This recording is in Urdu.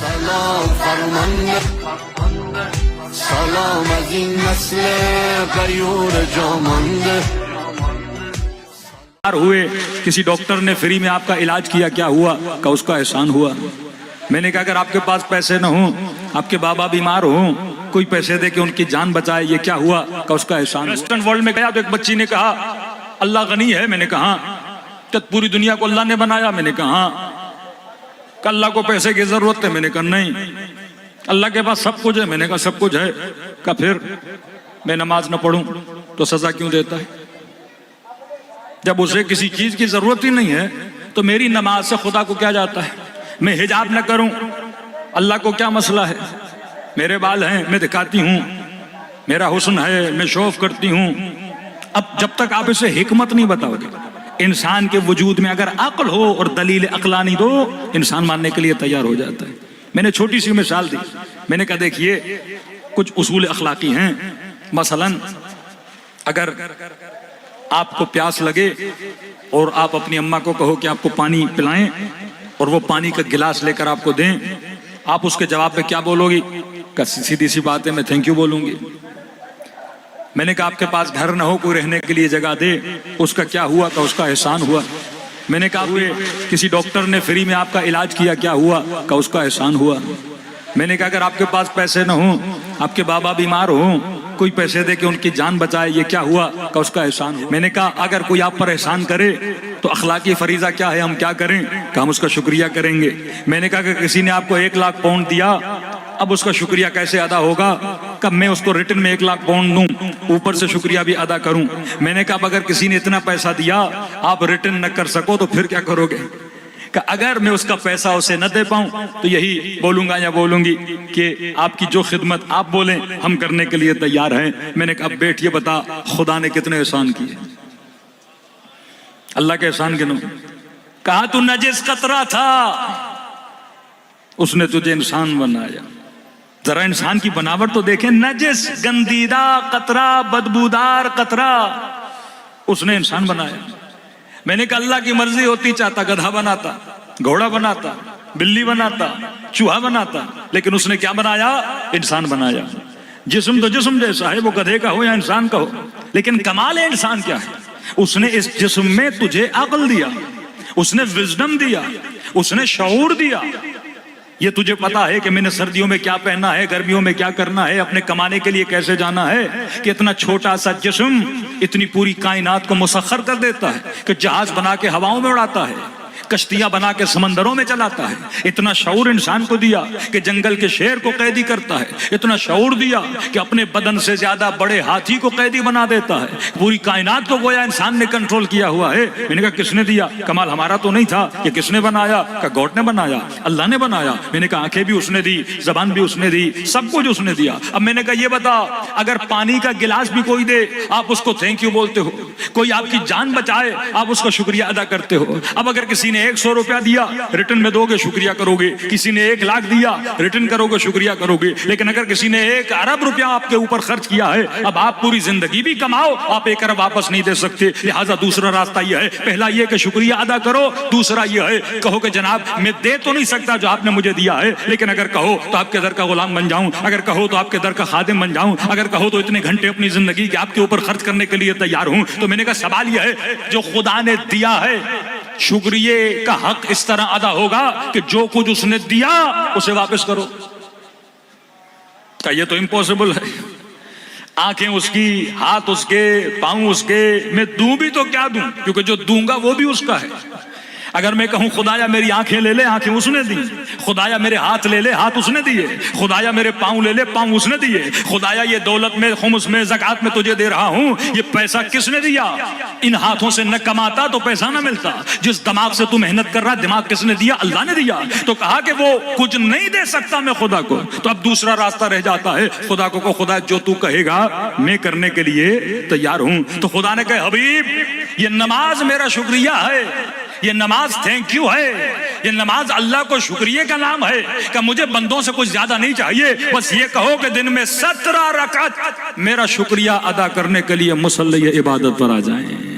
سلام فرمانده سلام از این نسل غیور جامانده ہوئے کسی ڈاکٹر نے فری میں آپ کا علاج کیا، کیا ہوا؟ کہ اس کا احسان ہوا۔ میں نے کہا اگر آپ کے پاس پیسے نہ ہوں، آپ کے بابا بیمار ہوں، کوئی پیسے دے کے ان کی جان بچائے، یہ کیا ہوا؟ کہ اس کا احسان ہوا۔ ویسٹرن ورلڈ میں گیا تو ایک بچی نے کہا اللہ غنی ہے، میں نے کہا کہ پوری دنیا کو اللہ نے بنایا، میں نے کہا کہ اللہ کو پیسے کی ضرورت ہے، میں نے کہا نہیں، اللہ کے پاس سب کچھ ہے، میں نے کہا سب کچھ ہے۔ کہ پھر میں نماز نہ پڑھوں تو سزا کیوں دیتا ہے؟ جب اسے کسی چیز کی ضرورت ہی نہیں ہے تو میری نماز سے خدا کو کیا جاتا ہے؟ میں حجاب نہ کروں، اللہ کو کیا مسئلہ ہے؟ میرے بال ہیں، میں دکھاتی ہوں، میرا حسن ہے، میں شو آف کرتی ہوں۔ اب جب تک آپ اسے حکمت نہیں بتاؤ گے، انسان کے وجود میں اگر عقل ہو اور دلیل عقلانی دو، انسان ماننے کے لیے تیار ہو جاتا ہے۔ میں نے چھوٹی سی مثال دی، میں نے کہا دیکھیے کچھ اصول اخلاقی ہیں، مثلا اگر آپ کو پیاس لگے اور آپ اپنی اماں کو کہو کہ آپ کو پانی پلائیں اور وہ پانی کا گلاس لے کر آپ کو دیں، آپ اس کے جواب پہ کیا بولو گی؟ کہ سیدھی سی بات ہے، میں تھینک یو بولوں گی۔ میں نے کہا آپ کے پاس گھر نہ ہو، کوئی رہنے کے لیے جگہ دے، اس کا کیا ہوا؟ کہ اس کا احسان ہوا۔ میں نے کہا کسی ڈاکٹر نے فری میں آپ کا علاج کیا، کیا ہوا؟ کہ اس کا احسان ہوا۔ میں نے کہا اگر آپ کے پاس پیسے نہ ہوں، آپ کے بابا بیمار ہوں، کوئی پیسے دے کے ان کی جان بچائے، یہ کیا ہوا؟ کہ اس کا احسان ہوا۔ میں نے کہا اگر کوئی آپ پر احسان کرے تو اخلاقی فریضہ کیا ہے، ہم کیا کریں؟ کہ ہم اس کا شکریہ کریں گے۔ میں نے کہا کہ کسی نے آپ کو 1,00,000 پاؤنڈ دیا، اب اس کا شکریہ کیسے ادا ہوگا؟ کب میں اس کو ریٹن میں 1,00,000 پاؤنڈ دوں، اوپر سے شکریہ بھی ادا کروں؟ میں نے کہا اگر کسی نے اتنا پیسہ دیا آپ ریٹن نہ کر سکو تو پھر کیا کرو گے؟ کہ اگر میں اس کا پیسہ اسے نہ دے پاؤں تو یہی بولوں گا یا بولوں گی کہ آپ کی جو خدمت آپ بولیں ہم کرنے کے لیے تیار ہیں۔ میں نے کہا بیٹ یہ بتا خدا نے کتنے احسان کیے؟ اللہ کے احسان گنو۔ کہا تو نجس قطرہ تھا، اس نے تجھے انسان بنایا۔ ذرا انسان کی بناوٹ تو دیکھیں، نجس گندیدہ قطرہ، بدبودار قطرہ، اس نے انسان بنایا۔ میں نے کہا اللہ کی مرضی ہوتی چاہتا گدھا بناتا، گھوڑا بناتا، بلی بناتا، چوہا بناتا، لیکن اس نے کیا بنایا؟ انسان بنایا۔ جسم تو جسم جیسا ہے، وہ گدھے کا ہو یا انسان کا ہو، لیکن کمال انسان کیا ہے؟ اس نے اس جسم میں تجھے عقل دیا، اس نے وزڈم دیا، اس نے شعور دیا۔ یہ تجھے پتا ہے کہ میں نے سردیوں میں کیا پہننا ہے، گرمیوں میں کیا کرنا ہے، اپنے کمانے کے لیے کیسے جانا ہے، کہ اتنا چھوٹا سا جسم اتنی پوری کائنات کو مسخر کر دیتا ہے، کہ جہاز بنا کے ہواؤں میں اڑاتا ہے، کشتیاں بنا کے سمندروں میں چلاتا ہے۔ اتنا شعور انسان کو دیا کہ جنگل کے شیر کو قیدی کرتا ہے، اتنا شعور دیا کہ اپنے بدن سے زیادہ بڑے ہاتھی کو قیدی بنا دیتا ہے۔ پوری کائنات کو گویا انسان نے کنٹرول کیا ہوا ہے۔ میں نے کہا کس نے دیا؟ کمال ہمارا تو نہیں تھا، یہ کس نے بنایا؟ کہ گاڈ نے بنایا، اللہ نے بنایا۔ میں نے کہا آنکھیں بھی اس نے دی، زبان بھی اس نے دی، سب کچھ اس نے دیا۔ اب میں نے کہا یہ بتا اگر پانی کا گلاس بھی کوئی دے آپ اس کو تھینک یو بولتے ہو، کوئی آپ کی جان بچائے آپ اس کا شکریہ ادا کرتے ہو۔ اب اگر کسی نے 100 روپیہ دیا ریٹرن میں دو گے شکریہ کرو گے، کسی نے 1,00,000 دیا ریٹرن کرو گے شکریہ کرو گے، لیکن اگر کسی نے 1 ارب روپیہ آپ کے اوپر خرچ کیا ہے، اب آپ پوری زندگی بھی کماؤ آپ 1 ارب واپس نہیں دے سکتے۔ لہٰذا دوسرا راستہ یہ ہے، پہلا یہ کہ شکریہ ادا کرو، دوسرا یہ ہے کہو کہ جناب میں دے تو نہیں سکتا جو آپ نے مجھے دیا ہے، لیکن اگر کہو تو آپ کے در کا غلام بن جاؤں، اگر کہو تو آپ کے در کا خادم بن جاؤں، اگر کہو تو اتنے گھنٹے اپنی زندگی کے آپ کے اوپر خرچ کرنے کے لیے تیار ہوں۔ تو میں نے کہا سوال یہ ہے جو خدا نے دیا ہے شکریہ کا حق اس طرح ادا ہوگا کہ جو کچھ اس نے دیا اسے واپس کرو۔ کہ یہ تو امپوسیبل ہے، آنکھیں اس کی، ہاتھ اس کے، پاؤں اس کے، میں دوں بھی تو کیا دوں، کیونکہ جو دوں گا وہ بھی اس کا ہے۔ اگر میں کہوں خدایا میری آنکھیں لے لے، آنکھیں اس نے دی، خدایا میرے ہاتھ لے لے، ہاتھ اس نے دیے، خدایا میرے پاؤں لے لے، پاؤں اس نے دیے، خدایا یہ دولت میں خمس میں زکوٰۃ میں تجھے دے رہا ہوں، یہ پیسہ کس نے دیا؟ ان ہاتھوں سے نہ کماتا تو پیسہ نہ ملتا، جس دماغ سے تو محنت کر رہا دماغ کس نے دیا؟ اللہ نے دیا۔ تو کہا کہ وہ کچھ نہیں دے سکتا میں خدا کو، تو اب دوسرا راستہ رہ جاتا ہے، خدا کو خدا جو تو کہے گا میں کرنے کے لیے تیار ہوں۔ تو خدا نے کہا حبیب یہ نماز میرا شکریہ ہے، یہ نماز تھینک یو ہے، یہ نماز اللہ کو شکریہ کا نام ہے کہ مجھے بندوں سے کچھ زیادہ نہیں چاہیے، بس یہ کہو کہ دن میں 17 رکعت میرا شکریہ ادا کرنے کے لیے مصلی عبادت پر آ جائیں۔